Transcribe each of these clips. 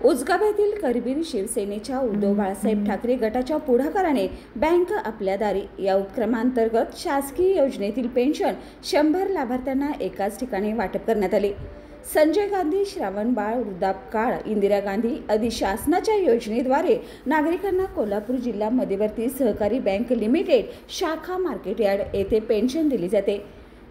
उजगाव येथील करवीर शिवसेनेच्या उद्धव बाळासाहेब ठाकरे गटाच्या पुढाकाराने बँक आपल्या दारी या उपक्रमांतर्गत शासकीय योजनेतील पेन्शन 100 लाभार्थ्यांना एकाच ठिकाणी वाटप करण्यात आले। संजय गांधी श्रावणबाळ वृद्धापकाळ इंदिरा गांधी आदी शासनाच्या योजनेद्वारे नागरिकांना कोल्हापूर जिल्हा मध्यवर्ती सहकारी बँक लिमिटेड शाखा मार्केट यार्ड येथे पेन्शन दिली जाते।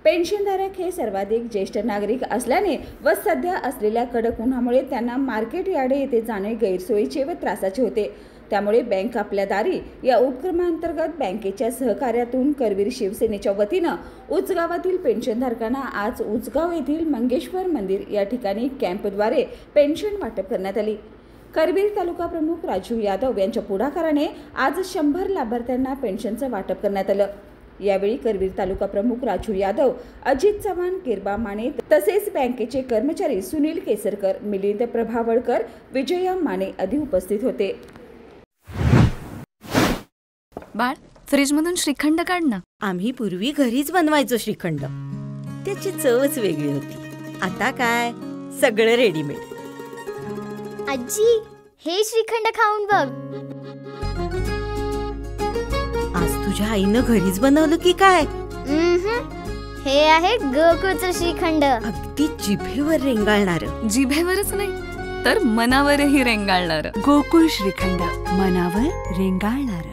पेन्शनधारक हे सर्वाधिक ज्येष्ठ नागरिक असल्याने व सध्या असलेल्या कडक उन्हामुळे त्यांना मार्केट यार्ड येथे जाणे गैरसोयीचे व त्रासाचे होते। त्यामुळे बँक आपल्या दारी या उपक्रमांतर्गत बँकेच्या सहकार्यातून करवीर शिवसेनेच्या वतीनं उजगावातील पेन्शनधारकांना आज उजगाव येथील मंगेश्वर मंदिर या ठिकाणी कॅम्पद्वारे पेन्शन वाटप करण्यात आली। करवीर तालुका प्रमुख राजू यादव यांच्या पुढाकाराने आज 100 लाभार्थ्यांना पेन्शनचं वाटप करण्यात आलं। यावेळी करवीर तालुका प्रमुख राजू यादव, अजित चव्हाण, किरबा माने तसेच बँकेचे कर्मचारी सुनील केसरकर, मिलिंद प्रभावळकर, विजया माने आदी उपस्थित होते। बाळ, फ्रीजमधून श्रीखंड काढ ना। आम्ही पूर्वी घरीच बनवायचो श्रीखंड, त्याची चवच वेगळी होती। आता काय सगळं रेडीमेड। आजी, हे श्रीखंड खाऊन बघ। आज तुझ्या आईनं घरीच बनवलं की काय? हे आहे गोकुळचं श्रीखंड। अगदी जिभेवर रेंगाळणार। जिभेवरच नाही तर मनावरही रेंगाळणार। गोकुळ श्रीखंड, मनावर रेंगाळणार।